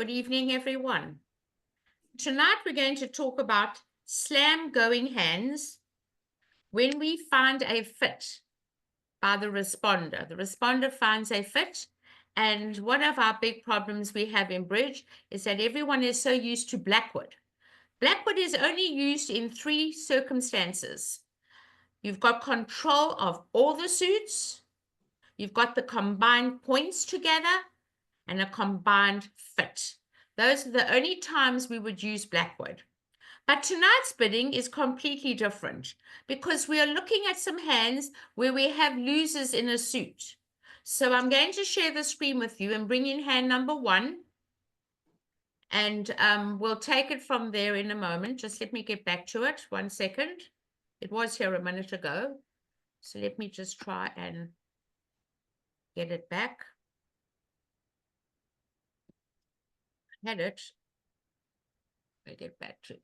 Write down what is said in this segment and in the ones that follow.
Good evening, everyone. Tonight we're going to talk about slam going hands when we find a fit by the responder. The responder finds a fit, and one of our big problems we have in bridge is that everyone is so used to blackwood. Blackwood is only used in 3 circumstances. You've got control of all the suits, you've got the combined points together, and a combined fit. Those are the only times we would use blackwood. But tonight's bidding is completely different because we are looking at some hands where we have losers in a suit. So I'm going to share the screen with you and bring in hand number 1. And we'll take it from there in a moment. Just let me get back to it. 1 second. It was here a minute ago. So let me just try and get it back. Had it. I'll get back to it.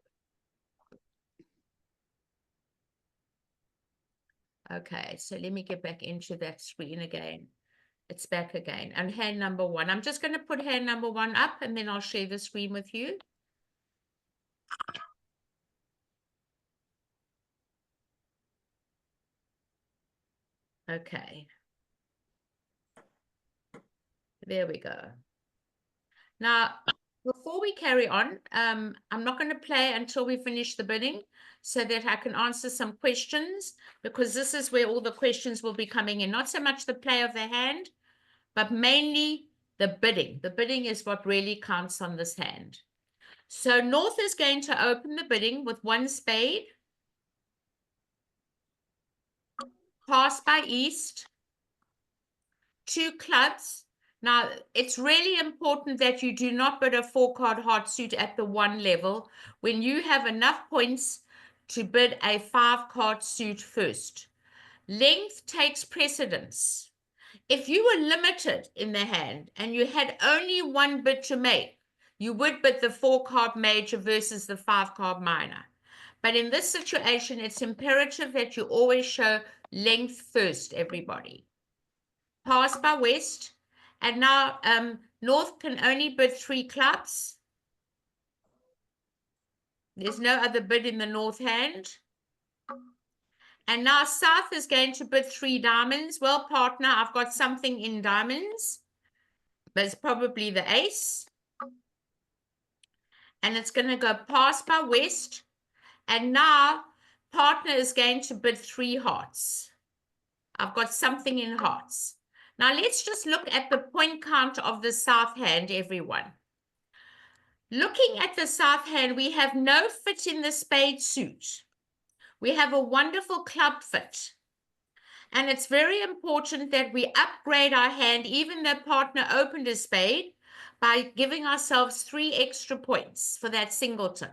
Okay, so let me get back into that screen again. It's back again. And hand number 1. I'm just going to put hand number 1 up and then I'll share the screen with you. Okay. There we go. Now, before we carry on, I'm not going to play until we finish the bidding so that I can answer some questions, because this is where all the questions will be coming in. Not so much the play of the hand, but mainly the bidding. The bidding is what really counts on this hand. So North is going to open the bidding with 1 spade, pass by East, 2 clubs. Now, it's really important that you do not bid a 4-card heart suit at the 1 level when you have enough points to bid a 5-card suit first. Length takes precedence. If you were limited in the hand and you had only 1 bid to make, you would bid the 4-card major versus the 5-card minor. But in this situation, it's imperative that you always show length first, everybody. Pass by West. And now North can only bid 3 clubs. There's no other bid in the North hand. And now South is going to bid 3 diamonds. Well, partner, I've got something in diamonds. But it's probably the ace. And it's going to go pass by West. And now partner is going to bid 3 hearts. I've got something in hearts. Now let's just look at the point count of the South hand, everyone. Looking at the South hand, we have no fit in the spade suit. We have a wonderful club fit. And it's very important that we upgrade our hand, even though partner opened a spade, by giving ourselves 3 extra points for that singleton.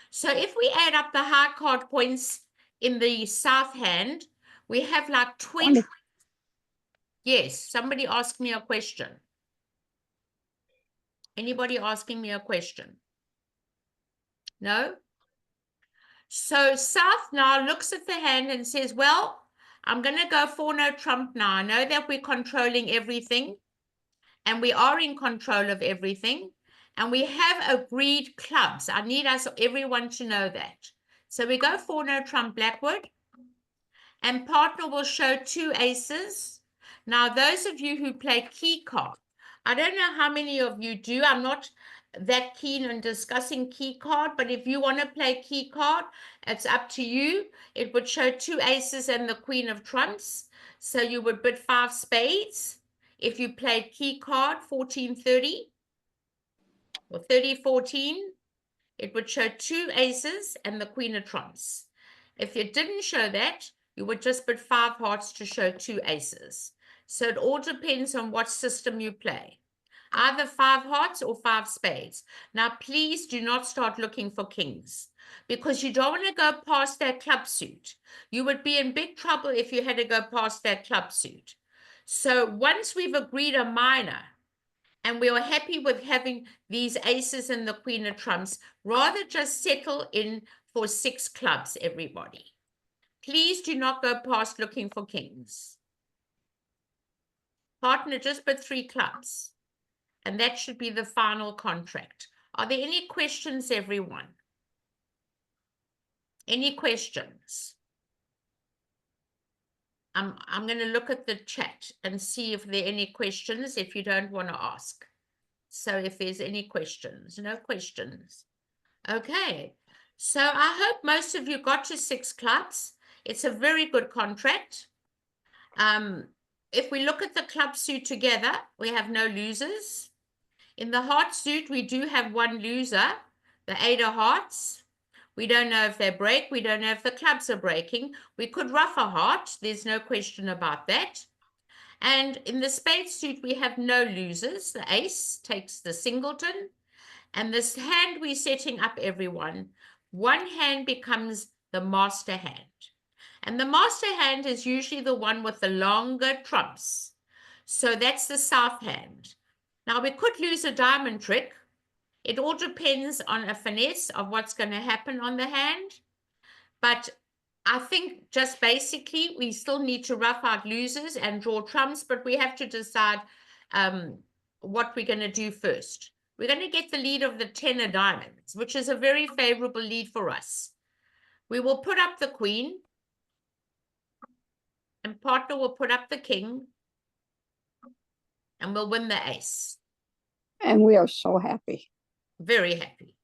So if we add up the high card points in the South hand, we have like 20. Yes, somebody asked me a question. Anybody asking me a question? No? So South now looks at the hand and says, well, I'm going to go for no trump now. I know that we're controlling everything, and we are in control of everything, and we have agreed clubs. I need everyone to know that. So we go for no trump blackwood, and partner will show 2 aces. Now, those of you who play key card, I don't know how many of you do. I'm not that keen on discussing key card, but if you want to play key card, it's up to you. It would show 2 aces and the queen of trumps. So you would bid 5 spades. If you played key card 1430 or 3014, it would show 2 aces and the queen of trumps. If it didn't show that, you would just bid 5 hearts to show 2 aces. So it all depends on what system you play. Either 5 hearts or 5 spades. Now, please do not start looking for kings, because you don't want to go past that club suit. You would be in big trouble if you had to go past that club suit. So once we've agreed a minor, and we are happy with having these aces and the queen of trumps, rather just settle in for 6 clubs, everybody. Please do not go past looking for kings. Partner, just bid 3 clubs. and that should be the final contract. Are there any questions, everyone? Any questions? I'm going to look at the chat and see if there are any questions if you don't want to ask. So if there's any questions, no questions. Okay. So I hope most of you got to 6 clubs. It's a very good contract. If we look at the club suit together, we have no losers. In the heart suit, we do have one loser, the 8 of hearts. We don't know if they break. We don't know if the clubs are breaking. We could rough a heart. There's no question about that. And in the spade suit, we have no losers. The ace takes the singleton. And this hand we're setting up, everyone, one hand becomes the master hand. And the master hand is usually the one with the longer trumps. So that's the south hand. Now, we could lose a diamond trick. It all depends on a finesse of what's going to happen on the hand. But I think just basically we still need to rough out losers and draw trumps, but we have to decide what we're going to do first. We're going to get the lead of the 10 of diamonds, which is a very favorable lead for us. We will put up the queen, and partner will put up the king, and we'll win the ace. And we are so happy. Very happy.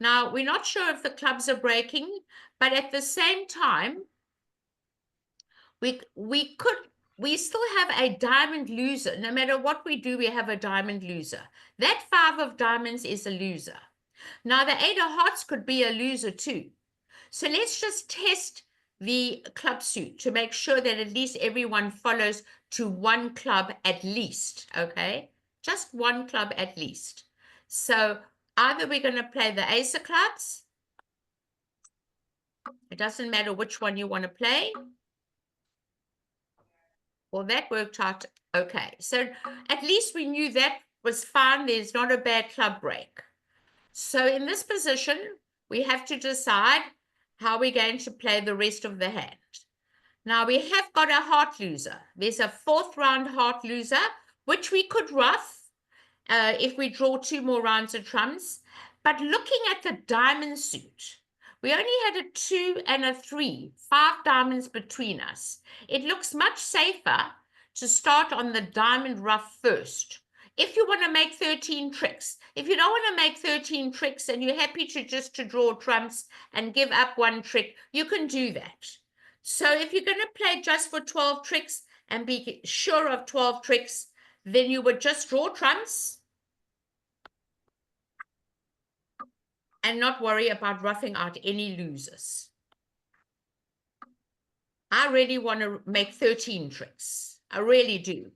Now, we're not sure if the clubs are breaking, but at the same time, we still have a diamond loser. No matter what we do, we have a diamond loser. That 5 of diamonds is a loser. Now, the 8 of hearts could be a loser too. So let's just test the club suit to make sure that at least everyone follows to one club at least, okay? Just one club at least. So either we're going to play the ace of clubs. It doesn't matter which one you want to play. Well, that worked out okay. So at least we knew that was fine. There's not a bad club break. So in this position, we have to decide how we're going to play the rest of the hand. Now, we have got a heart loser. There's a 4th round heart loser, which we could rough if we draw 2 more rounds of trumps. But looking at the diamond suit, we only had a 2 and a 3, 5 diamonds between us. It looks much safer to start on the diamond rough first. If you want to make 13 tricks, if you don't want to make 13 tricks and you're happy to just to draw trumps and give up 1 trick, you can do that. So if you're going to play just for 12 tricks and be sure of 12 tricks, then you would just draw trumps and not worry about roughing out any losers. I really want to make 13 tricks. I really do.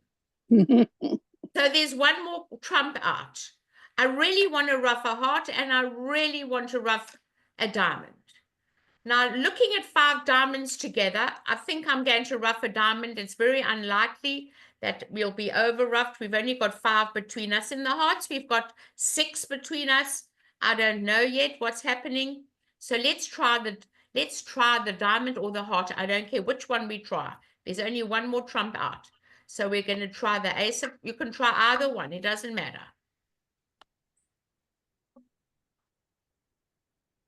So there's 1 more trump out. I really want to rough a heart and I really want to rough a diamond. Now, looking at 5 diamonds together, I think I'm going to rough a diamond. It's very unlikely that we'll be over roughed. We've only got 5 between us. In the hearts, we've got 6 between us. I don't know yet what's happening. So let's try the diamond or the heart. I don't care which one we try. There's only 1 more trump out. So we're going to try the ace. You can try either one. It doesn't matter.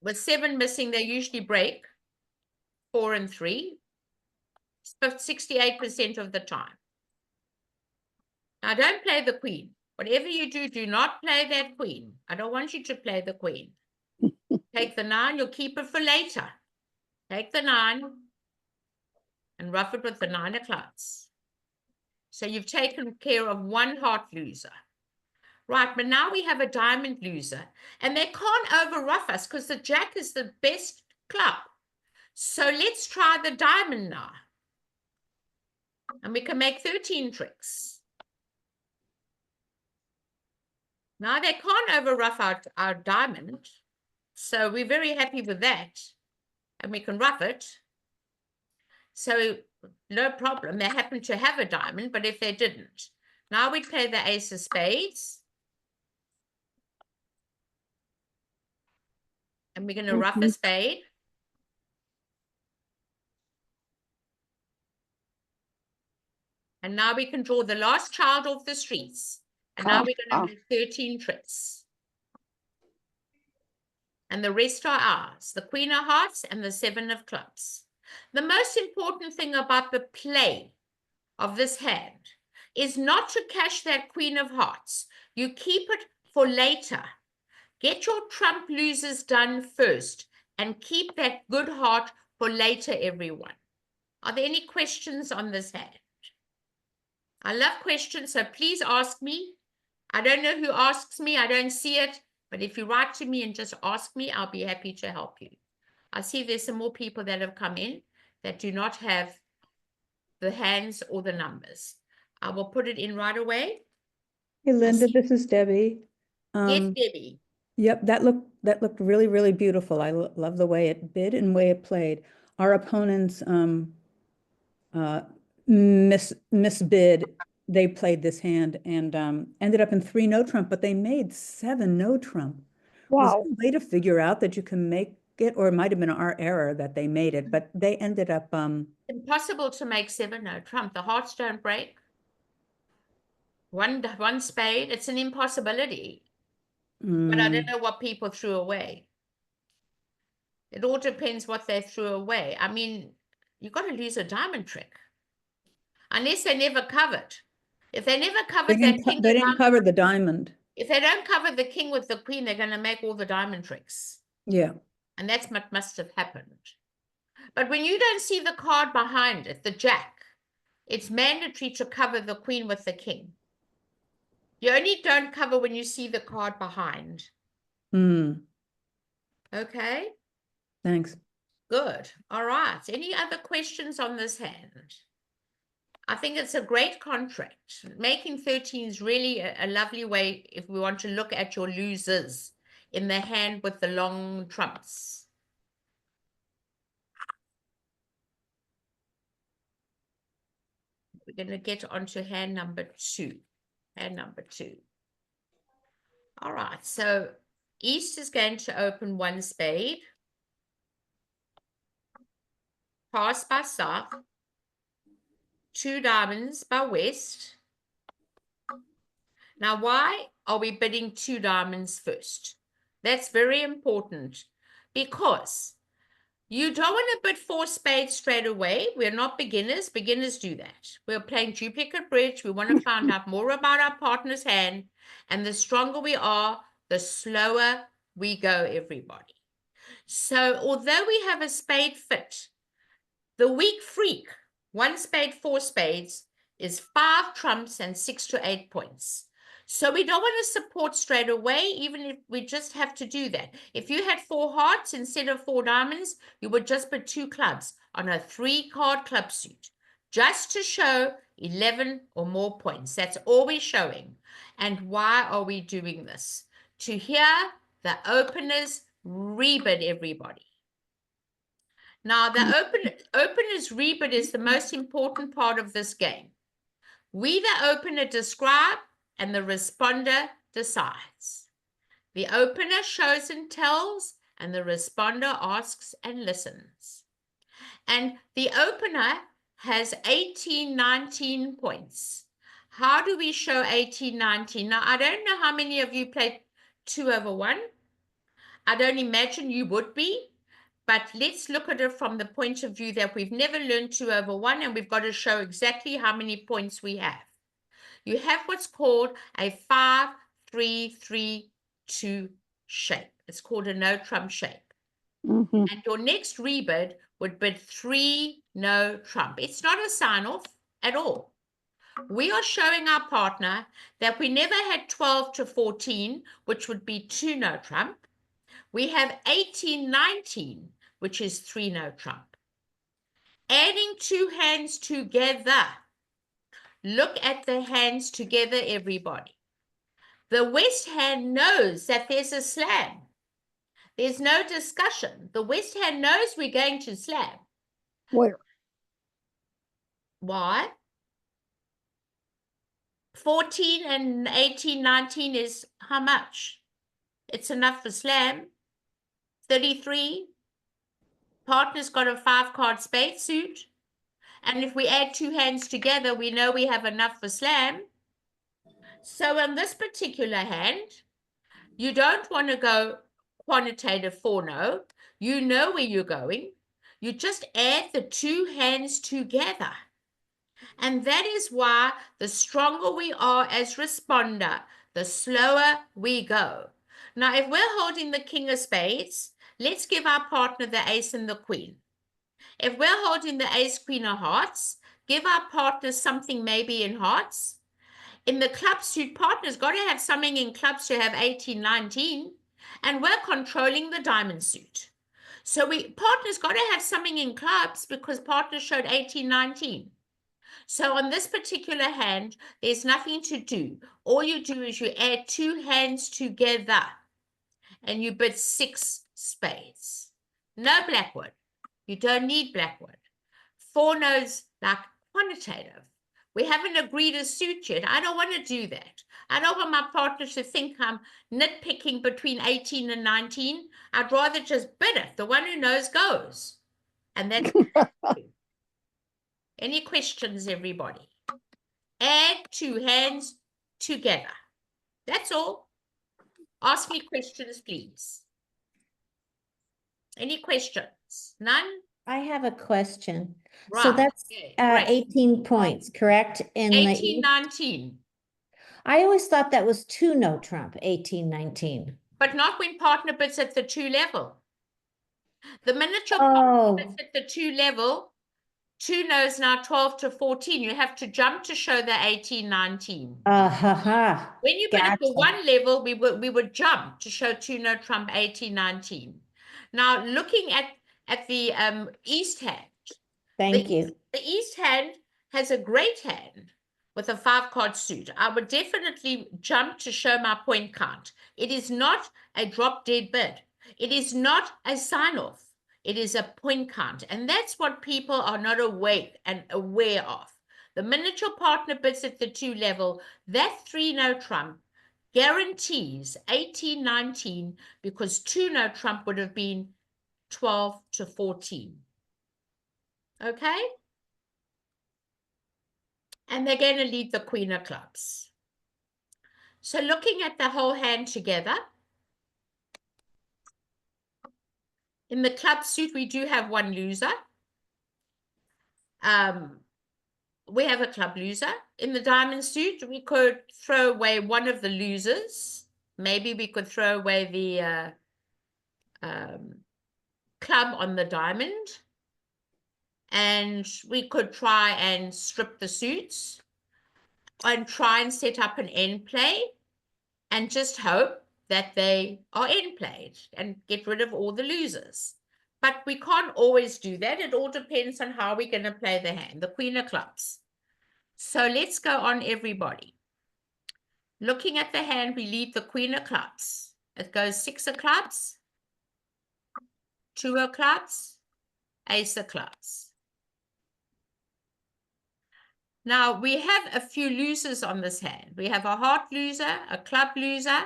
With 7 missing, they usually break. 4 and 3. 68% of the time. Now, don't play the queen. Whatever you do, do not play that queen. I don't want you to play the queen. Take the 9. You'll keep it for later. Take the 9 and rough it with the 9 of clubs. So you've taken care of 1 heart loser. Right, but now we have a diamond loser. And they can't over rough us because the jack is the best club. So let's try the diamond now. And we can make 13 tricks. Now they can't over rough our diamond. So we're very happy with that. And we can rough it. So no problem. They happen to have a diamond, but if they didn't. Now we play the ace of spades. And we're going to rough a spade. And now we can draw the last child off the streets. And now we're going Wow. to do 13 tricks. And the rest are ours, the Queen of Hearts and the 7 of Clubs. The most important thing about the play of this hand is not to cash that Queen of Hearts. You keep it for later. Get your trump losers done first and keep that good heart for later, everyone. Are there any questions on this hand? I love questions, so please ask me. I don't know who asks me. I don't see it. But if you write to me and just ask me, I'll be happy to help you. I see there's some more people that have come in that do not have the hands or the numbers. I will put it in right away. Hey Linda, this is Debbie. Yes, Debbie. Yep, that looked really, really beautiful. I love the way it bid and way it played. Our opponents misbid. They played this hand and ended up in 3 no trump, but they made 7 no trump. Was Wow. there a way to figure out that you can make it, or it might have been our error that they made it, but they ended up Impossible to make 7 no trump. The hearts don't break. One spade, it's an impossibility. But I don't know what people threw away. It all depends what they threw away. I mean, you've got to lose a diamond trick. Unless they never covered. If they never covered that king, they didn't cover the diamond. if they don't cover the king with the queen, they're going to make all the diamond tricks. Yeah. And that's what must have happened. But when you don't see the card behind it, the jack, it's mandatory to cover the queen with the king. You only don't cover when you see the card behind. Okay? Thanks. Good. All right. Any other questions on this hand? I think it's a great contract. Making 13 is really a lovely way if we want to look at your losers in the hand with the long trumps. We're going to get onto hand number 2. Hand number 2. All right. So East is going to open 1 spade. Pass by South. 2 diamonds by West. Now, why are we bidding 2 diamonds first? That's very important because you don't want to bid 4 spades straight away. We're not beginners. Beginners do that. We're playing duplicate bridge. We want to find out more about our partner's hand. And the stronger we are, the slower we go, everybody. So although we have a spade fit, the weak freak, 1 spade, 4 spades, is 5 trumps and 6 to 8 points. So we don't want to support straight away, even if we just have to do that. If you had 4 hearts instead of 4 diamonds, you would just put 2 clubs on a 3-card club suit, just to show 11 or more points. That's all we're showing. And why are we doing this? To hear the openers rebid, everybody. Now, the opener's rebid is the most important part of this game. We, the opener, describe, and the responder decides. The opener shows and tells, and the responder asks and listens. And the opener has 18, 19 points. How do we show 18, 19? Now, I don't know how many of you played 2 over 1. I don't imagine you would be. But let's look at it from the point of view that we've never learned 2 over 1, and we've got to show exactly how many points we have. You have what's called a 5, 3, 3, 2 shape. It's called a no trump shape. And your next rebid would bid 3 no trump. It's not a sign-off at all. We are showing our partner that we never had 12 to 14, which would be 2 no trump. We have 18, 19, which is 3 no trump. Adding 2 hands together. Look at the hands together, everybody. The West hand knows that there's a slam. There's no discussion. The West hand knows we're going to slam. Where? Why? 14 and 18, 19 is how much? It's enough for slam. 33. Partner's got a 5-card spade suit. And if we add 2 hands together, we know we have enough for slam. So on this particular hand, you don't want to go quantitative 4-no. You know where you're going. You just add the two hands together. And that is why the stronger we are as responder, the slower we go. Now, if we're holding the king of spades, let's give our partner the ace and the queen. If we're holding the ace, queen of hearts, give our partner something maybe in hearts. In the club suit, partner's got to have something in clubs to have 18, 19, and we're controlling the diamond suit. So partner's got to have something in clubs because partner showed 18, 19. So on this particular hand, there's nothing to do. All you do is you add two hands together and you bid 6 spades. No blackwood. You don't need blackwood. 4-no's like quantitative. We haven't agreed a suit yet. I don't want to do that. I don't want my partner to think I'm nitpicking between 18 and 19. I'd rather just bid it. The one who knows goes. And that's Any questions, everybody? Add two hands together. That's all. Ask me questions, please. Any questions? None? I have a question. So Right. that's Okay, great. 18 points, correct? In 18, 19. I always thought that was 2-no trump, 18, 19. But not when partner bids at the 2 level. The minute your Oh, partner bids at the 2 level, 2-no's now 12 to 14. You have to jump to show the 18, 19. ha. When you bid at the Gotcha. 1 level, we would jump to show 2-no trump 18, 19. Now, looking at the east hand. Thank you. The east hand has a great hand with a 5-card suit. I would definitely jump to show my point count. It is not a drop dead bid. It is not a sign off. It is a point count. And that's what people are not awake and aware of. The minute your partner bids at the 2 level, that 3-no trump guarantees 18, 19 because 2-no trump would have been 12 to 14. Okay? And they're going to lead the queen of clubs. So looking at the whole hand together, in the club suit, we do have one loser. We have a club loser. In the diamond suit, we could throw away one of the losers. Maybe we could throw away the club on the diamond. And we could try and strip the suits and try and set up an end play and just hope that they are end played and get rid of all the losers. But we can't always do that. It all depends on how we're going to play the hand, the queen of clubs. So let's go on, everybody. Looking at the hand, we lead the queen of clubs. It goes 6 of clubs, 2 of clubs, ace of clubs. Now, we have a few losers on this hand. We have a heart loser, a club loser,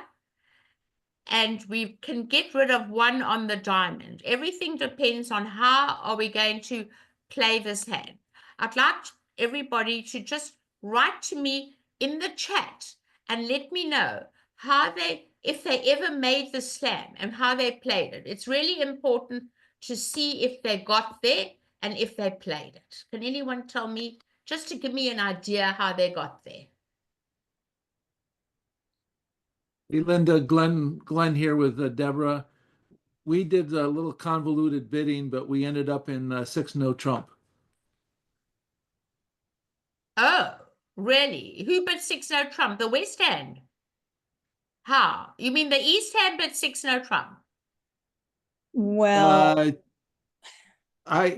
and we can get rid of one on the diamond. Everything depends on how are we going to play this hand. I'd like everybody to just write to me in the chat and let me know if they ever made the slam and how they played it. It's really important to see if they got there and if they played it. Can anyone tell me, just to give me an idea how they got there? Hey, Linda, Glenn here with Deborah. We did a little convoluted bidding, but we ended up in 6-no trump. Oh, really? Who bid 6-no trump? The West Hand? How? You mean the East Hand bid 6-no trump? Well, we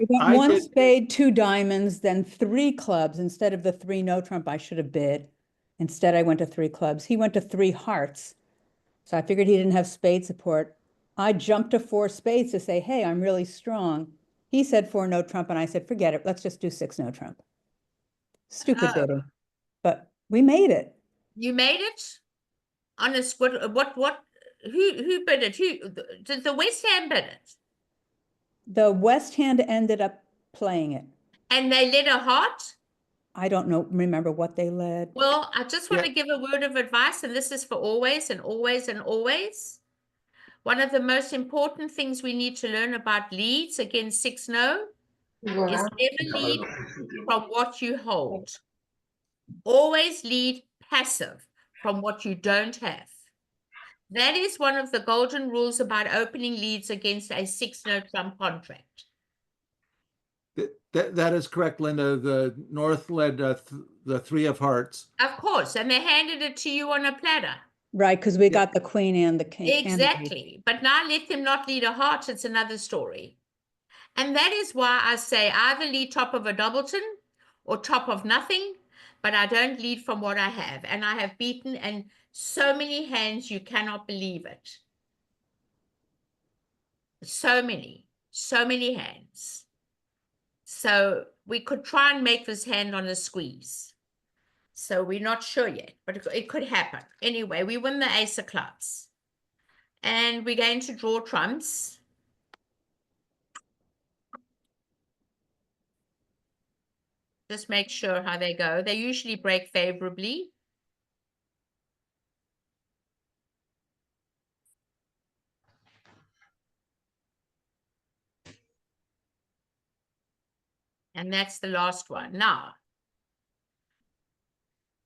got one did. spade, 2 diamonds, then 3 clubs. Instead of the 3-no trump, I should have bid. Instead, I went to 3 clubs. He went to 3 hearts. So I figured he didn't have spade support. I jumped to 4 spades to say, hey, I'm really strong. He said 4-no trump, and I said, forget it. Let's just do 6-no trump. Stupid bidding. But we made it. You made it? Honest, who bid it? Did the West Hand bid it? The West Hand ended up playing it. And they led a heart? I don't know, remember what they led. Well, I just want Yeah. to give a word of advice, and this is for always and always and always. One of the most important things we need to learn about leads against 6-no is never lead from what you hold. Always lead passive from what you don't have. That is one of the golden rules about opening leads against a 6-no trump contract. That is correct, Linda. The North led the 3 of hearts. Of course, and they handed it to you on a platter. Right, because we Yeah. got the queen and the king. and the ace. Exactly. But now let them not lead a heart. It's another story. And that is why I say either lead top of a doubleton or top of nothing, but I don't lead from what I have. And I have beaten and so many hands, you cannot believe it. So many hands. So we could try and make this hand on a squeeze. So we're not sure yet, but it could happen. Anyway, we win the ace of clubs. And we're going to draw trumps. Just make sure how they go. They usually break favorably. And that's the last one. Now,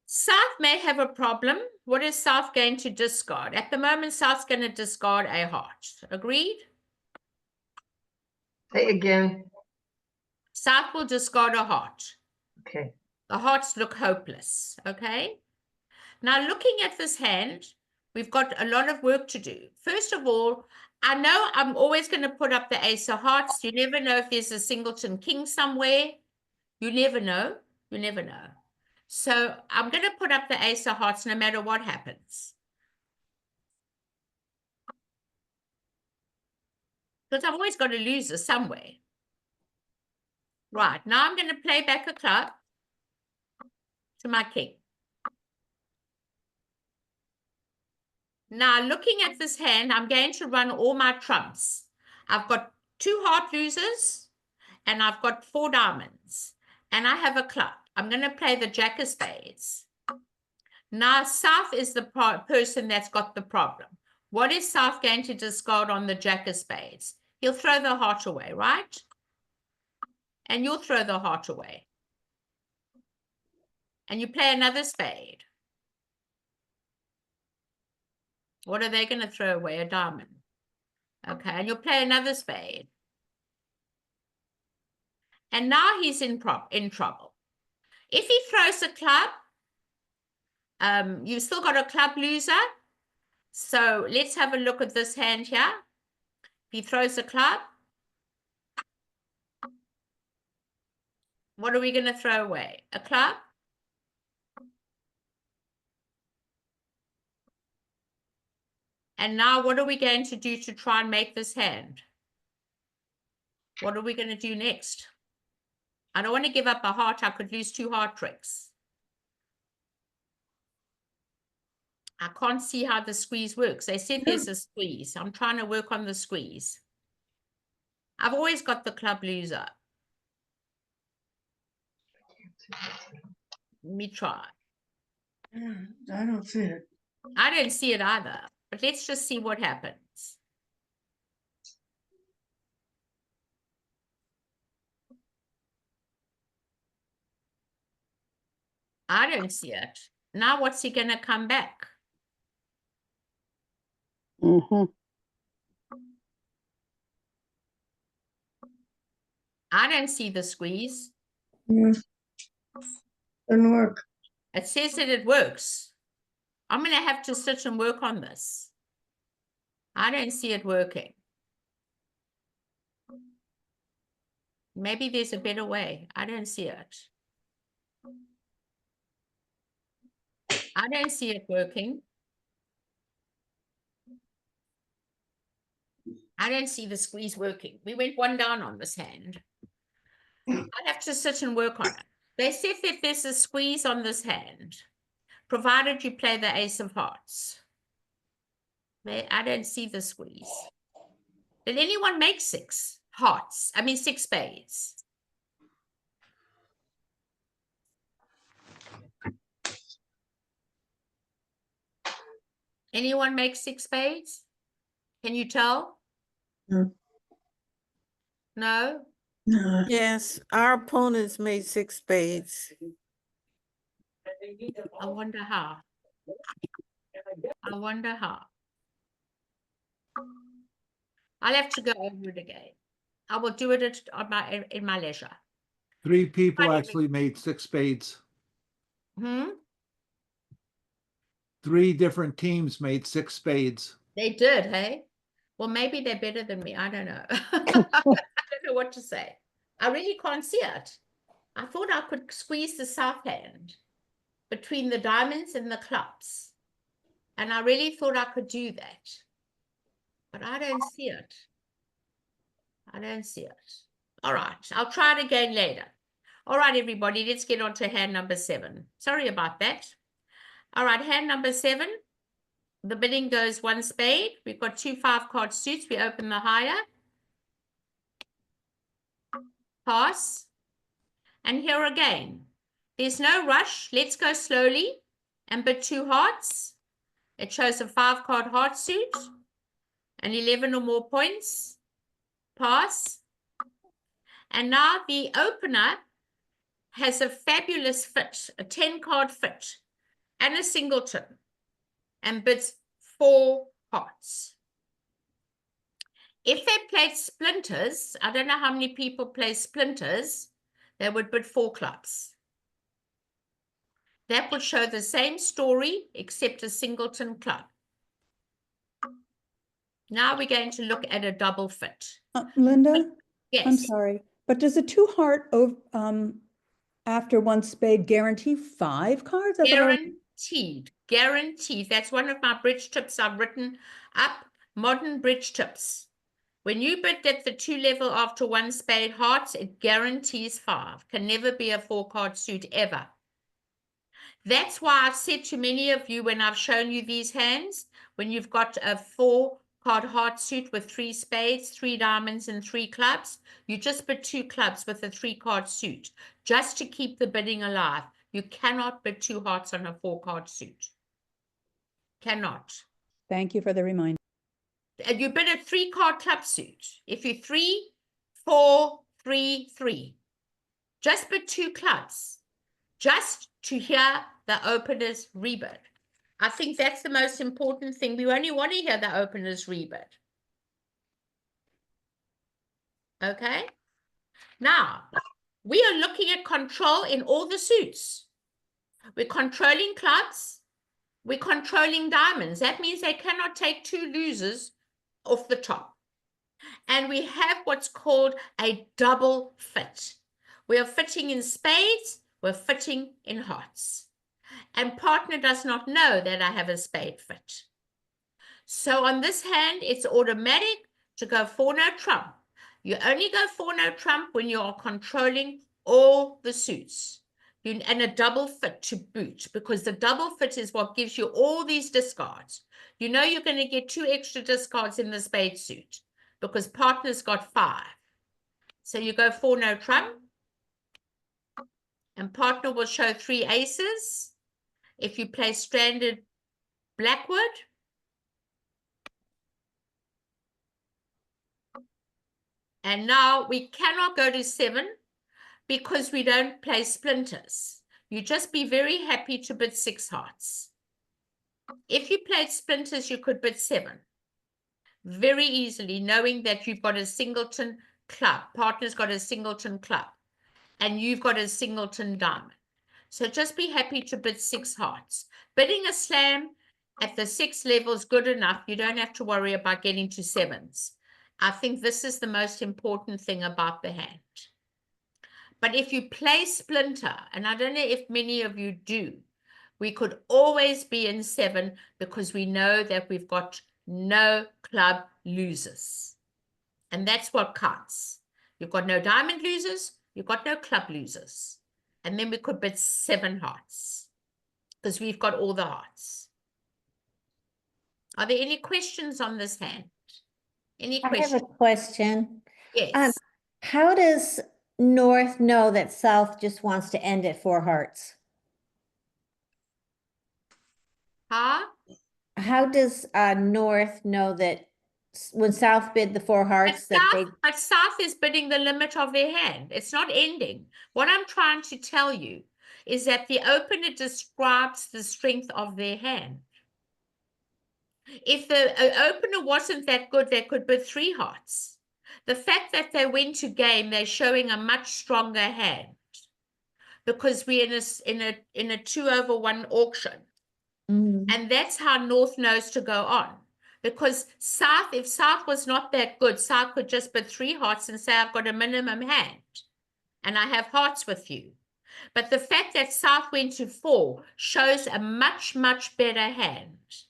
South may have a problem. What is South going to discard? At the moment, South's going to discard a heart. Agreed? Say again. South will discard a heart. Okay. The hearts look hopeless. Okay? Now, looking at this hand, we've got a lot of work to do. First of all, I know I'm always going to put up the ace of hearts. You never know if there's a singleton king somewhere. You never know. You never know. So I'm going to put up the ace of hearts no matter what happens. Because I've always got a loser somewhere. Right, now I'm going to play back a club to my king. Now, looking at this hand, I'm going to run all my trumps. I've got 2 heart losers, and I've got 4 diamonds, and I have a club. I'm going to play the jack of spades. Now, South is the person that's got the problem. What is South going to discard on the jack of spades? He'll throw the heart away, right? And you'll throw the heart away. And you play another spade. What are they going to throw away? A diamond. Okay, and you'll play another spade. And now he's in trouble. If he throws a club, you've still got a club loser. So let's have a look at this hand here. He throws a club. What are we going to throw away? A club? And now what are we going to do to try and make this hand? What are we going to do next? I don't want to give up a heart. I could lose 2 heart tricks. I can't see how the squeeze works. They said there's a squeeze. I'm trying to work on the squeeze. I've always got the club loser. Let me try. I don't see it. I don't see it either, but let's just see what happens. I don't see it. Now what's he going to come back? Mm-hmm. I don't see the squeeze. Didn't work. It says that it works. I'm going to have to sit and work on this. I don't see it working. Maybe there's a better way. I don't see it. I don't see it working. I don't see the squeeze working. We went 1 down on this hand. I have to sit and work on it. They said that there's a squeeze on this hand, provided you play the ace of hearts. I don't see the squeeze. Did anyone make 6 hearts? I mean 6 spades. Anyone make 6 spades? Can you tell? No. No? No. Yes, our opponents made 6 spades. I wonder how. I wonder how. I'll have to go over it again. I will do it in my leisure. 3 people Right, actually made 6 spades. Hmm? 3 different teams made 6 spades. They did, hey? Well, maybe they're better than me. I don't know. I don't know what to say. I really can't see it. I thought I could squeeze the south hand between the diamonds and the clubs. And I really thought I could do that. But I don't see it. I don't see it. All right, I'll try it again later. All right, everybody, let's get on to hand number 7. Sorry about that. All right, hand number 7. The bidding goes 1 spade. We've got 2 5-card suits. We open the higher. Pass. And here again. There's no rush. Let's go slowly and bid 2 hearts. It shows a 5-card heart suit and 11 or more points. Pass. And now the opener has a fabulous fit, a 10-card fit and a singleton, and bids 4 hearts. If they played Splinters, I don't know how many people play Splinters, they would bid 4 clubs. That would show the same story except a singleton club. Now we're going to look at a double fit. Linda, I'm Yes, sorry, but does a 2 heart after 1 spade guarantee 5 cards? I thought I was- guaranteed. That's one of my bridge tips I've written up, modern bridge tips. When you bid at the 2 level after 1 spade hearts, it guarantees 5. Can never be a 4-card suit ever. That's why I've said to many of you when I've shown you these hands, when you've got a 4-card heart suit with 3 spades, 3 diamonds, and 3 clubs, you just bid 2 clubs with a 3-card suit, just to keep the bidding alive. You cannot bid 2 hearts on a 4-card suit. Cannot. Thank you for the reminder. And you bid a 3-card club suit. If you 3, 4, 3, 3, just bid 2 clubs, just to hear the opener's rebid. I think that's the most important thing. We only want to hear the opener's rebid. Okay? Now, we are looking at control in all the suits. We're controlling clubs. We're controlling diamonds. That means they cannot take 2 losers off the top. And we have what's called a double fit. We are fitting in spades. We're fitting in hearts. And partner does not know that I have a spade fit. So on this hand, it's automatic to go 4 no trump. You only go 4 no trump when you are controlling all the suits. And a double fit to boot, because the double fit is what gives you all these discards. You know you're going to get 2 extra discards in the spade suit because partner's got 5. So you go 4 no trump, and partner will show 3 aces. If you play stranded Blackwood, and now we cannot go to 7 because we don't play Splinters. You just be very happy to bid 6 hearts. If you played Splinters, you could bid 7 very easily, knowing that you've got a singleton club, partner's got a singleton club, and you've got a singleton diamond. So just be happy to bid 6 hearts. Bidding a slam at the 6 level is good enough. You don't have to worry about getting to 7s. I think this is the most important thing about the hand. But if you play Splinter, and I don't know if many of you do, we could always be in 7 because we know that we've got no club losers. And that's what counts. You've got no diamond losers, you've got no club losers. And then we could bid 7 hearts because we've got all the hearts. Are there any questions on this hand? Any I have questions? a question. Yes. How does North know that South just wants to end at 4 hearts? Huh? how does North know that when South bid the 4 But hearts that they, South is bidding the limit of their hand. It's not ending. What I'm trying to tell you is that the opener describes the strength of their hand. If the opener wasn't that good, they could bid 3 hearts. The fact that they went to game, they're showing a much stronger hand because we're in a 2/1 auction. And that's how North knows to go on. Because South, if South was not that good, South could just bid 3 hearts and say, I've got a minimum hand and I have hearts with you. But the fact that South went to 4 shows a much, much better hand.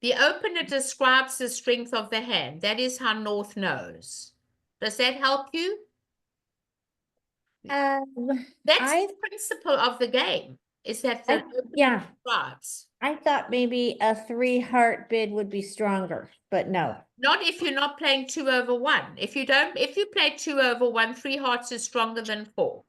The opener describes the strength of the hand. That is how North knows. Does that help you? That's the principle of the game, is that the opener yeah, describes. I thought maybe a 3 heart bid would be stronger, but no. Not if you're not playing 2/1. If you play 2/1, 3 hearts is stronger than 4.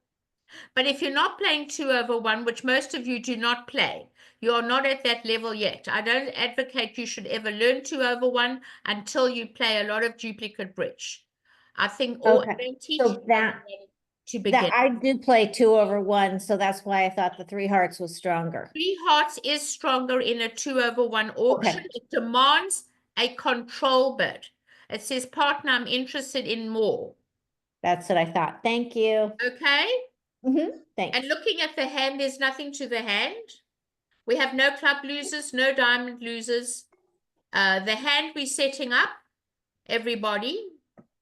But if you're not playing 2/1, which most of you do not play, you're not at that level yet. I don't advocate you should ever learn 2/1 until you play a lot of duplicate bridge. I think all Okay, don't teach so you that to begin. I do play 2/1, so that's why I thought the 3 hearts was stronger. 3 hearts is stronger in a 2/1 auction. Okay. It demands a control bid. It says, partner, I'm interested in more. That's what I thought. Thank you. Okay? Thanks. And looking at the hand, there's nothing to the hand. We have no club losers, no diamond losers. The hand we're setting up, everybody,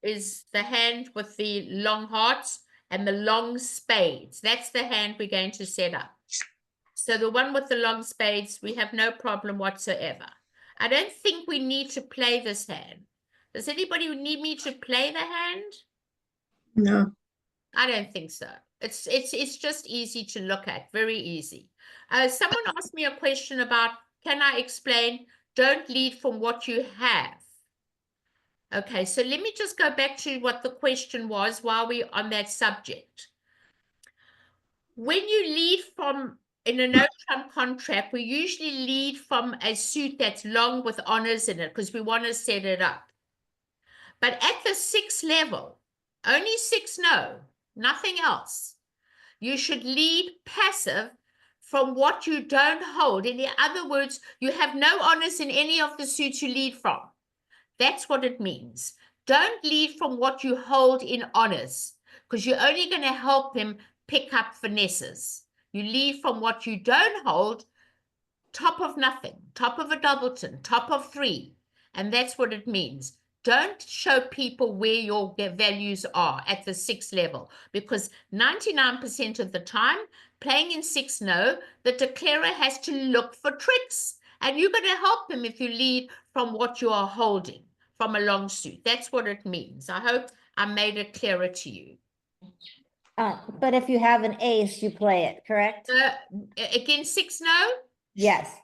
is the hand with the long hearts and the long spades. That's the hand we're going to set up. So the one with the long spades, we have no problem whatsoever. I don't think we need to play this hand. Does anybody need me to play the hand? No. I don't think so. It's just easy to look at, very easy. Someone asked me a question about, can I explain, don't lead from what you have. Okay, so let me just go back to what the question was while we're on that subject. When you lead from, in a no-trump contract, we usually lead from a suit that's long with honors in it because we want to set it up. But at the 6th level, only 6 no, nothing else. You should lead passive from what you don't hold. In other words, you have no honors in any of the suits you lead from. That's what it means. Don't lead from what you hold in honors, because you're only going to help them pick up finesses. You lead from what you don't hold, top of nothing, top of a doubleton, top of 3. And that's what it means. Don't show people where your values are at the 6th level, because 99% of the time, playing in 6 no, the declarer has to look for tricks. And you're going to help them if you lead from what you are holding, from a long suit. That's what it means. I hope I made it clearer to you. But if you have an ace, you play it, correct? Again, 6 no? Yes.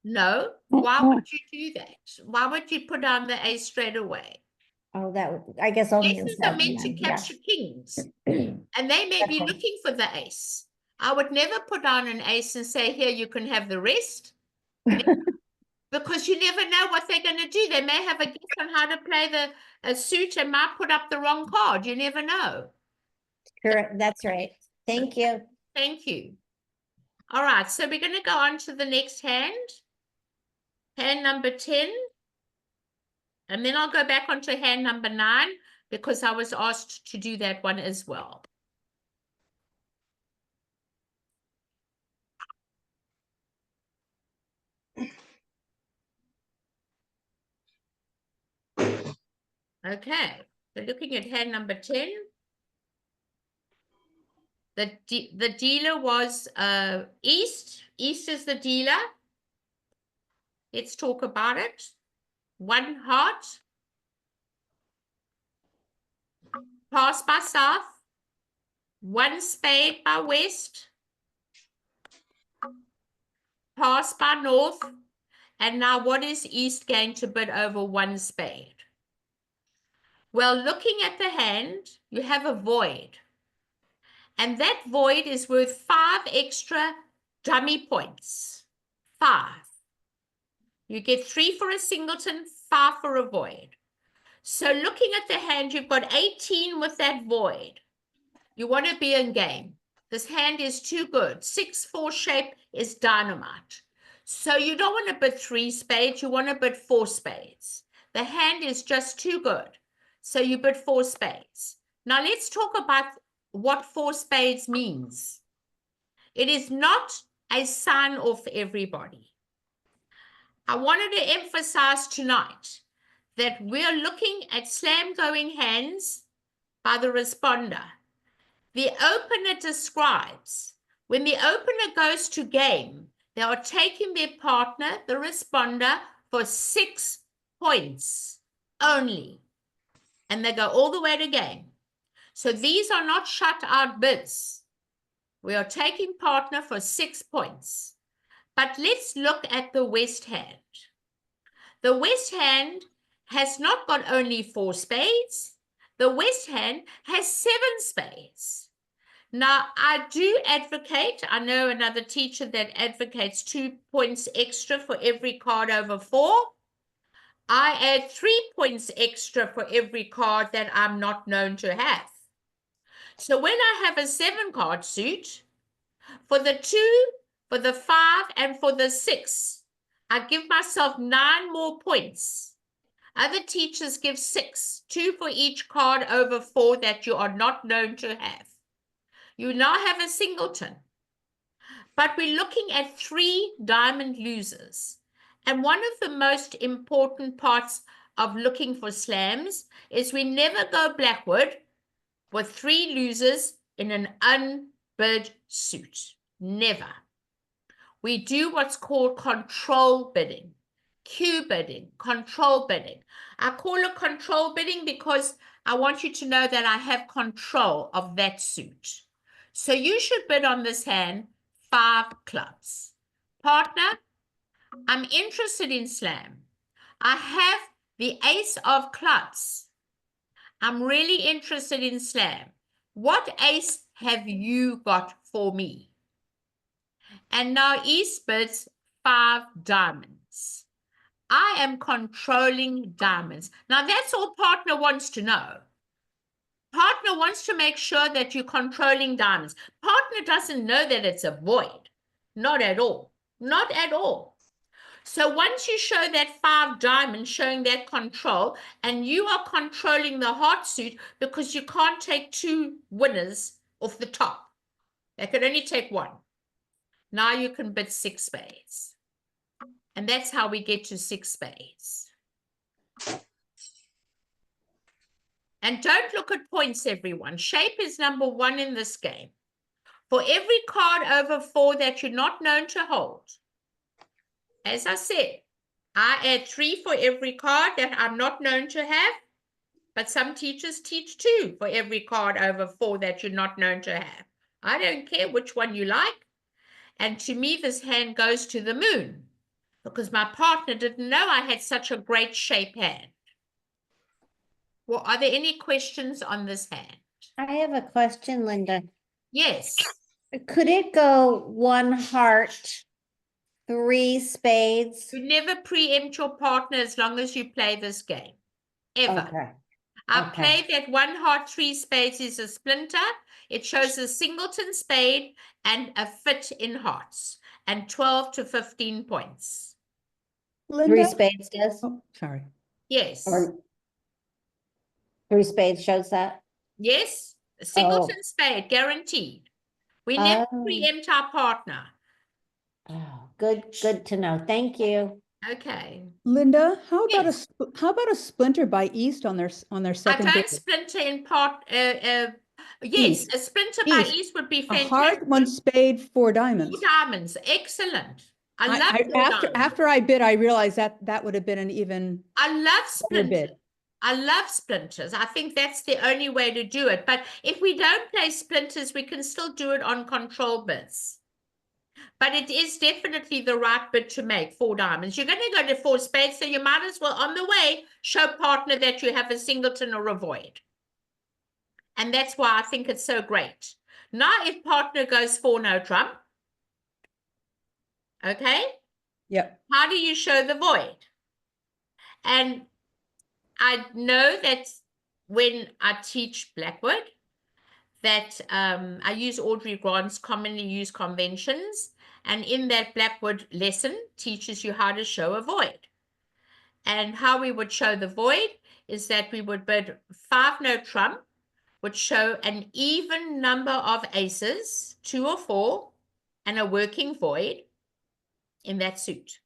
No. Why would you do that? Why would you put down the ace straight away? Oh, I guess only in Aces are 7 meant to then, yeah. capture kings, and they may be looking for the ace. I would never put down an ace and say, here, you can have the rest. Because you never know what they're going to do. They may have a guess on how to play a suit and might put up the wrong card. You never know. Correct. That's right. Thank you. Thank you. All right, so we're going to go on to the next hand. Hand number 10. And then I'll go back onto hand number 9 because I was asked to do that one as well. Okay, so looking at hand number 10. The dealer was East. East is the dealer. Let's talk about it. 1 heart. Pass by South. 1 spade by West. Pass by North. And now what is East going to bid over 1 spade? Well, looking at the hand, you have a void. And that void is worth 5 extra dummy points. 5. You get 3 for a singleton, 5 for a void. So looking at the hand, you've got 18 with that void. You want to be in game. This hand is too good. 6-4 shape is dynamite. So you don't want to bid 3 spades, you want to bid 4 spades. The hand is just too good. So you bid 4 spades. Now let's talk about what 4 spades means. It is not a sign off everybody. I wanted to emphasize tonight that we're looking at slam going hands by the responder. The opener describes when the opener goes to game, they are taking their partner, the responder, for 6 points only. And they go all the way to game. So these are not shut out bids. We are taking partner for 6 points. But let's look at the West hand. The West hand has not got only 4 spades. The West hand has 7 spades. Now, I do advocate, I know another teacher that advocates 2 points extra for every card over 4. I add 3 points extra for every card that I'm not known to have. So when I have a 7 card suit, for the 2, for the 5, and for the 6, I give myself 9 more points. Other teachers give 6, 2 for each card over 4 that you are not known to have. You now have a singleton. But we're looking at 3 diamond losers. And one of the most important parts of looking for slams is we never go backward with 3 losers in an unbid suit. Never. We do what's called control bidding, Q bidding, control bidding. I call it control bidding because I want you to know that I have control of that suit. So you should bid on this hand 5 clubs. Partner, I'm interested in slam. I have the ace of clubs. I'm really interested in slam. What ace have you got for me? And now East bids 5 diamonds. I am controlling diamonds. Now that's all partner wants to know. Partner wants to make sure that you're controlling diamonds. Partner doesn't know that it's a void. Not at all. Not at all. So once you show that 5 diamonds showing that control, and you are controlling the heart suit because you can't take 2 winners off the top. They can only take 1. Now you can bid 6 spades. And that's how we get to 6 spades. And don't look at points, everyone. Shape is number 1 in this game. For every card over 4 that you're not known to hold, as I said, I add 3 for every card that I'm not known to have, but some teachers teach 2 for every card over 4 that you're not known to have. I don't care which one you like. And to me, this hand goes to the moon because my partner didn't know I had such a great shape hand. Well, are there any questions on this hand? I have a question, Linda. Yes. Could it go 1 heart, 3 spades? You never preempt your partner as long as you play this game. Ever. Okay. I Okay. played that 1 heart, 3 spades is a splinter. It shows a singleton spade and a fit in hearts and 12 to 15 points. 3 Linda? spades does? Oh, sorry. Yes. Or 3 spades shows that? Yes. A singleton spade, guaranteed. We never Oh. preempt our partner. Oh, good to know. Thank you. Okay. Linda, how about Yes. how about a splinter by East on their I second don't bid? splinter in part. Yes, East. a splinter by East. East would be A fantastic. heart, 1 spade, 4 diamonds. 4 diamonds. Excellent. I love After I bid, I realized that would have been an even I love better splinters. bid. I love splinters. I think that's the only way to do it. But if we don't play splinters, we can still do it on control bids. But it is definitely the right bid to make, 4 diamonds. You're going to go to 4 spades, so you might as well, on the way, show partner that you have a singleton or a void. And that's why I think it's so great. Now, if partner goes 4 no trump, okay? Yep. How do you show the void? And I know that when I teach Blackwood, that I use Audrey Grant's commonly used conventions, and in that Blackwood lesson teaches you how to show a void. And how we would show the void is that we would bid 5-note trump, would show an even number of aces, 2 or 4, and a working void in that suit.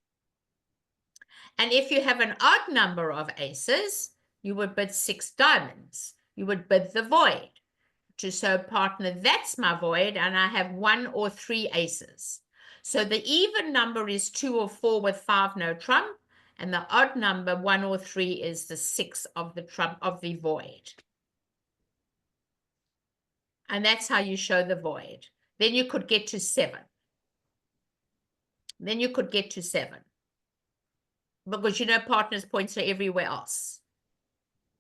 And if you have an odd number of aces, you would bid 6 diamonds. You would bid the void to show partner, that's my void, and I have 1 or 3 aces. So the even number is 2 or 4 with 5-note trump, and the odd number 1 or 3 is the 6 of the trump of the void. And that's how you show the void. Then you could get to 7. Then you could get to 7. Because you know partners' points are everywhere else.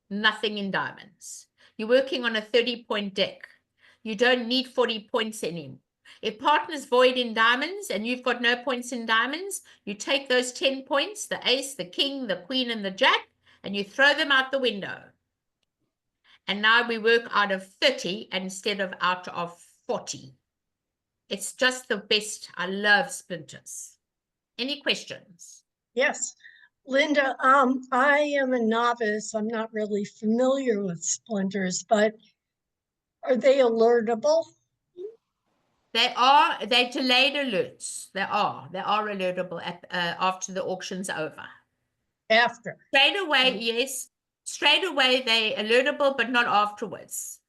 Nothing in diamonds. You're working on a 30-point deck. You don't need 40 points anymore. If partners void in diamonds and you've got no points in diamonds, you take those 10 points, the ace, the king, the queen, and the jack, and you throw them out the window. And now we work out of 30 instead of out of 40. It's just the best. I love Splinters. Any questions? Yes. Linda, I am a novice. I'm not really familiar with Splinters, but are they alertable? They're delayed alerts. They are alertable at, after the auction's over. After. Straight away, yes. Straight away, they're alertable, but not afterwards.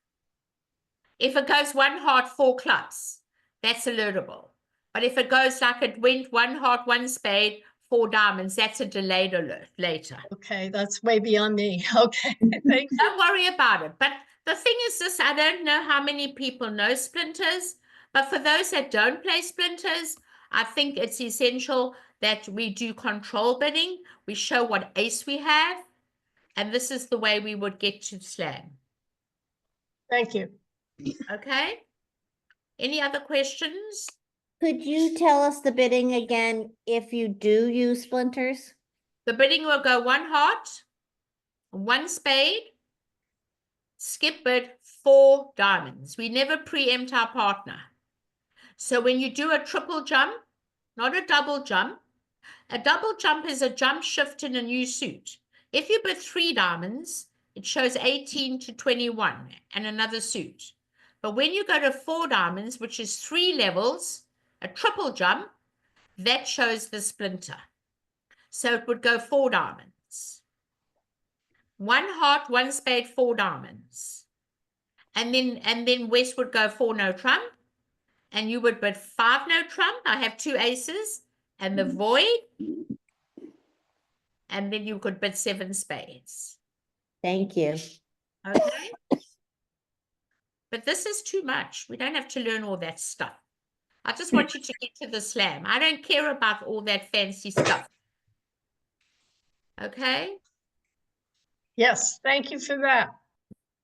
If it goes 1 heart, 4 clubs, that's alertable. But if it goes like it went 1 heart, 1 spade, 4 diamonds, that's a delayed alert later. Okay, that's way beyond me. Okay, thank you. Don't worry about it. But the thing is this, I don't know how many people know Splinters, but for those that don't play Splinters, I think it's essential that we do control bidding. We show what ace we have, and this is the way we would get to slam. Thank you. Okay? Any other questions? Could you tell us the bidding again if you do use splinters? The bidding will go 1 heart, 1 spade, skip bid, 4 diamonds. We never preempt our partner. So when you do a triple jump, not a double jump is a jump shift in a new suit. If you bid 3 diamonds, it shows 18 to 21 and another suit. But when you go to 4 diamonds, which is 3 levels, a triple jump, that shows the splinter. So it would go 4 diamonds. 1 heart, 1 spade, 4 diamonds. And then West would go 4-note trump. And you would bid 5-note trump. I have 2 aces and the void. And then you could bid 7 spades. Thank you. Okay. But this is too much. We don't have to learn all that stuff. I just want you to get to the slam. I don't care about all that fancy stuff. Okay. Yes, thank you for that.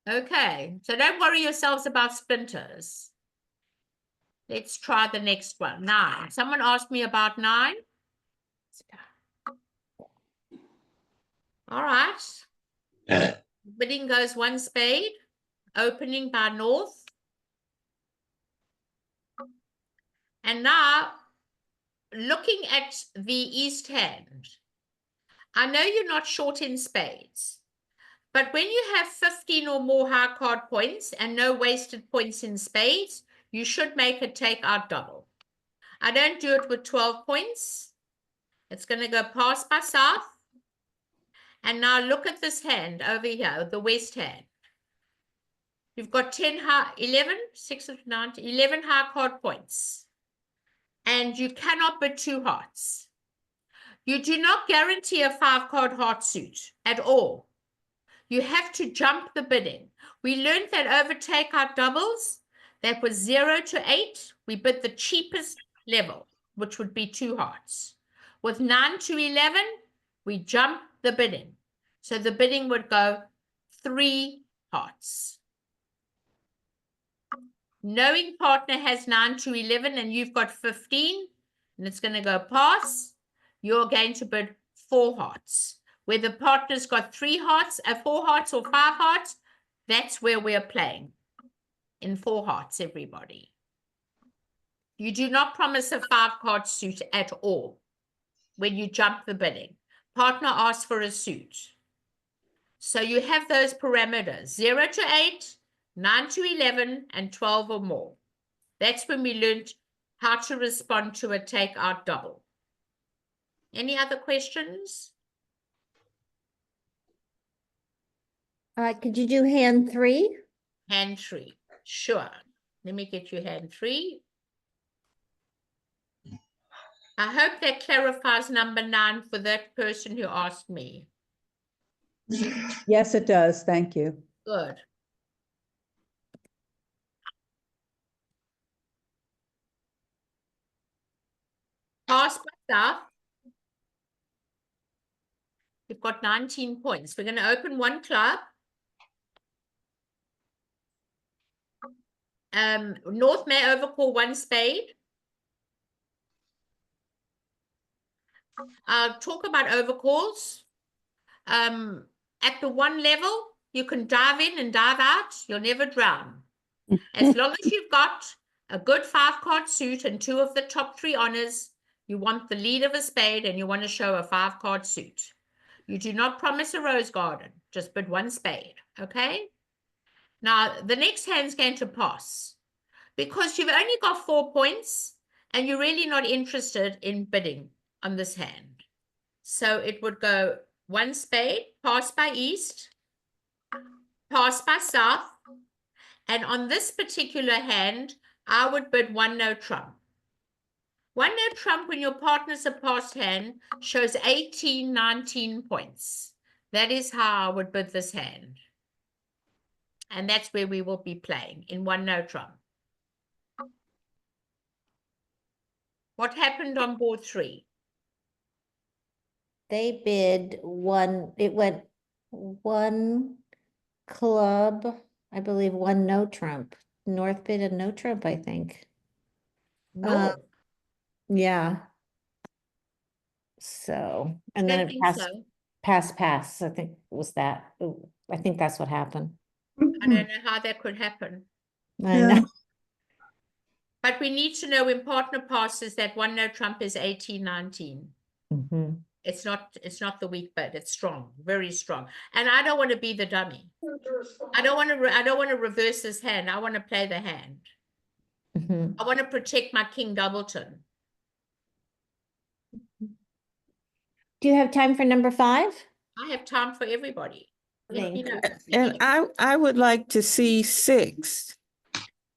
Okay. So don't worry yourselves about Splinters. Let's try the next one. 9. Someone asked me about 9. All right. Bidding goes 1 spade. Opening by north. And now, looking at the east hand, I know you're not short in spades, but when you have 15 or more high card points and no wasted points in spades, you should make a take-out double. I don't do it with 12 points. It's going to go past by south. And now look at this hand over here, the west hand. You've got 10 high, 11, 6 of 9, 11 high card points. And you cannot bid 2 hearts. You do not guarantee a 5-card heart suit at all. You have to jump the bidding. We learned that over take-out doubles, that was 0 to 8, we bid the cheapest level, which would be 2 hearts. With 9 to 11, we jump the bidding. So the bidding would go 3 hearts. Knowing partner has 9 to 11 and you've got 15, and it's going to go pass, you're going to bid 4 hearts. Where the partner's got 3 hearts, 4 hearts or 5 hearts, that's where we're playing. In 4 hearts, everybody. You do not promise a 5-card suit at all when you jump the bidding. Partner asks for a suit. So you have those parameters, 0 to 8, 9 to 11, and 12 or more. That's when we learned how to respond to a take-out double. Any other questions? Could you do hand 3? Hand 3, sure. Let me get you hand 3. I hope that clarifies number 9 for that person who asked me. Yes, it does. Thank you. Good. Pass by South. You've got 19 points. We're going to open 1 club. North may overcall 1 spade. I'll talk about overcalls. At the 1 level, you can dive in and dive out. You'll never drown. As long as you've got a good 5-card suit and 2 of the top 3 honors, you want the lead of a spade and you want to show a 5-card suit. You do not promise a rose garden, just bid 1 spade, okay? Now, the next hand's going to pass because you've only got 4 points and you're really not interested in bidding on this hand. So it would go 1 spade, pass by east, pass by south, and on this particular hand, I would bid 1 no trump. 1 no trump when your partner's a passed hand shows 18, 19 points. That is how I would bid this hand. And that's where we will be playing, in 1 no trump. What happened on board 3? They bid 1, it went 1 club, I believe 1 no trump. North bid a no trump, I think. No, Yeah. So, and I then don't it think so. pass, I think was that. I think that's what happened. I don't know how that could happen. I know. But we need to know when partner passes that 1 no trump is 18, 19. Mhm. It's not the weak bid. It's strong, very strong. And I don't want to be the dummy. I don't want to reverse this hand. I want to play the hand. Mhm. I want to protect my king doubleton. Do you have time for number 5? I have time for everybody. Let me know. And I would like to see 6.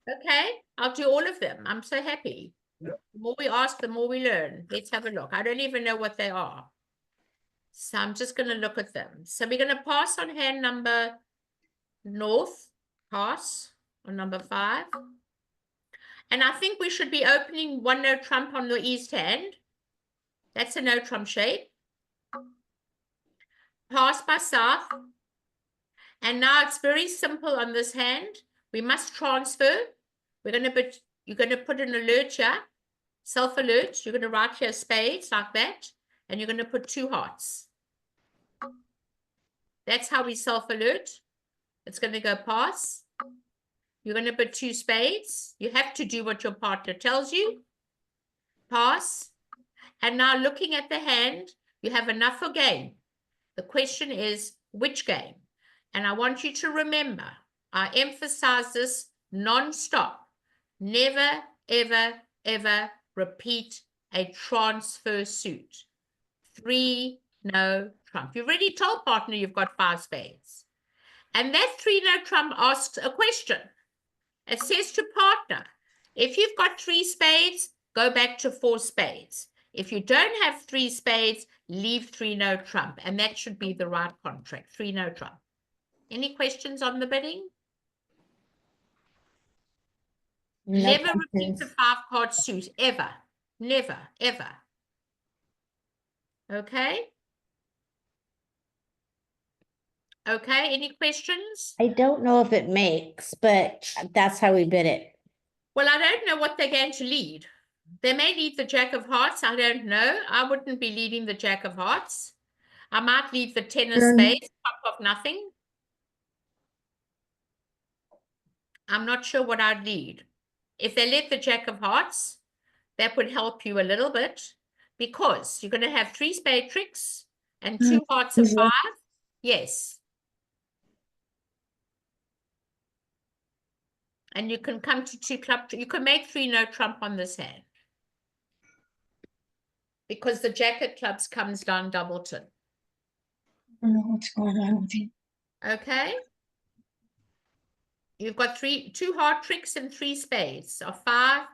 Okay, I'll do all of them. I'm so happy. The more we ask, the more we learn. Let's have a look. I don't even know what they are. So I'm just going to look at them. So we're going to pass on hand number north, pass on number 5. And I think we should be opening 1 no trump on the east hand. That's a no trump shape. Pass by south. And now it's very simple on this hand. We must transfer. You're going to put an alert here, self-alert. You're going to write here spades like that. And you're going to put 2 hearts. That's how we self-alert. It's going to go pass. You're going to put 2 spades. You have to do what your partner tells you. Pass. And now looking at the hand, you have enough for game. The question is, which game? And I want you to remember, I emphasize this non-stop. Never, ever, ever repeat a transfer suit. 3 no trump. You've already told partner you've got 5 spades. And that 3 no trump asks a question. It says to partner, if you've got 3 spades, go back to 4 spades. If you don't have 3 spades, leave 3 no trump. And that should be the right contract, 3 no trump. Any questions on the bidding? No Never questions. repeat the 5-card suit, ever. Never, ever. Okay? Okay, any questions? I don't know if it makes, but that's how we bid it. Well, I don't know what they're going to lead. They may lead the Jack of Hearts. I don't know. I wouldn't be leading the Jack of Hearts. I might lead the 10 of spades, top of nothing. I'm not sure what I'd lead. If they led the Jack of Hearts, that would help you a little bit because you're going to have 3 spade tricks and 2 hearts of 5. Yes. And you can come to 2 club. You can make 3 no trump on this hand. Because the Jack of clubs comes down doubleton. I don't know what's going on with you. Okay. You've got 2 hard tricks and 3 spades of 5.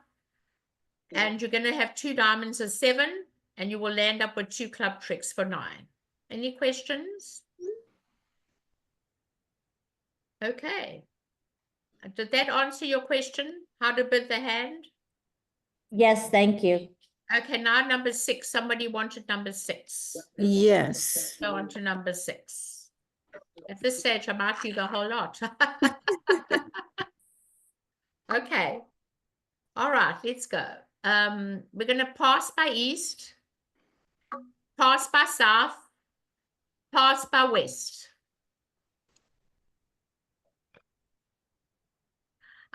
And you're going to have 2 diamonds of 7. And you will land up with 2 club tricks for 9. Any questions? Okay. Did that answer your question? How to bid the hand? Yes, thank you. Okay, now number 6. Somebody wanted number 6. Yes. Go on to number 6. At this stage, I might do the whole lot. Okay. All right, let's go. We're going to pass by east, pass by south, pass by west.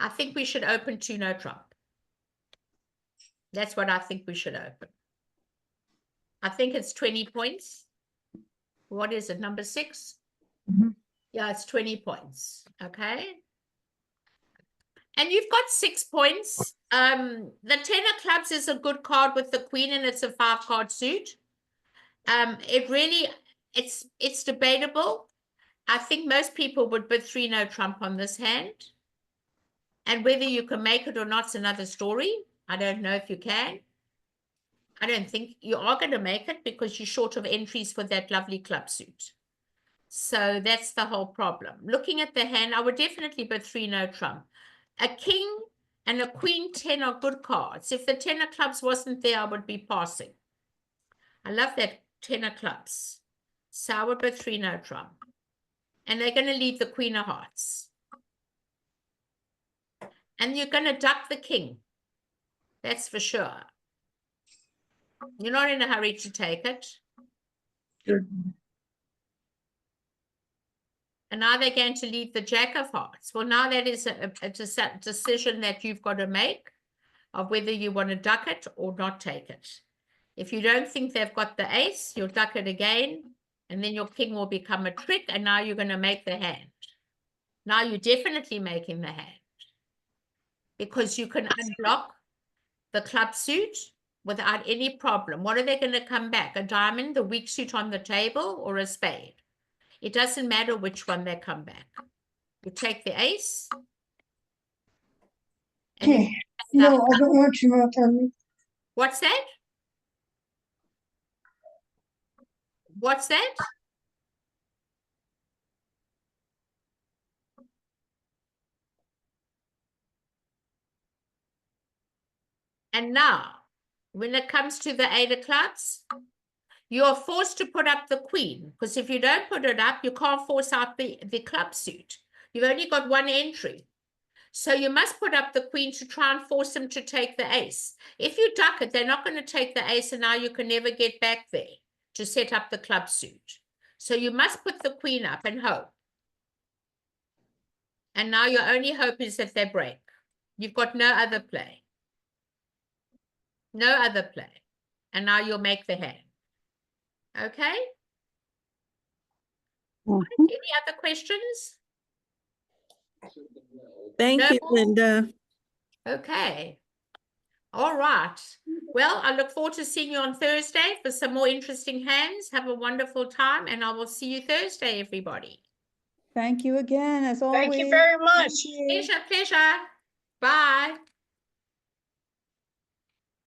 I think we should open 2 no trump. That's what I think we should open. I think it's 20 points. What is it, number 6? Mhm. Yeah, it's 20 points. Okay. And you've got 6 points. The 10 of clubs is a good card with the queen, and it's a 5-card suit. It really, it's debatable. I think most people would bid 3 no trump on this hand. And whether you can make it or not is another story. I don't know if you can. I don't think you are going to make it because you're short of entries for that lovely club suit. So that's the whole problem. Looking at the hand, I would definitely bid 3 no trump. A king and a queen 10 are good cards. If the 10 of clubs wasn't there, I would be passing. I love that 10 of clubs. So I would bid 3 no trump. And they're going to leave the queen of hearts. And you're going to duck the king. That's for sure. You're not in a hurry to take it. Good. And now they're going to leave the Jack of Hearts. Well, now that is a decision that you've got to make of whether you want to duck it or not take it. If you don't think they've got the ace, you'll duck it again, and then your king will become a trick, and now you're going to make the hand. Now you're definitely making the hand because you can unblock the club suit without any problem. What are they going to come back? A diamond, the weak suit on the table, or a spade? It doesn't matter which one they come back. You take the ace. And Okay. No, I don't want you up on me. what's that? What's that? And now, when it comes to the 8 of clubs, you are forced to put up the queen, because if you don't put it up, you can't force out the club suit. You've only got 1 entry. So you must put up the queen to try and force them to take the ace. If you duck it, they're not going to take the ace, and now you can never get back there to set up the club suit. So you must put the queen up and hope. And now your only hope is that they break. You've got no other play. No other play. And now you'll make the hand. Okay? Mhm. Any other questions? Thank No you, more? Linda. Okay. All right. Well, I look forward to seeing you on Thursday for some more interesting hands. Have a wonderful time, and I will see you Thursday, everybody. Thank you again, as always. Thank you very much. Thank you. Pleasure, pleasure. Bye.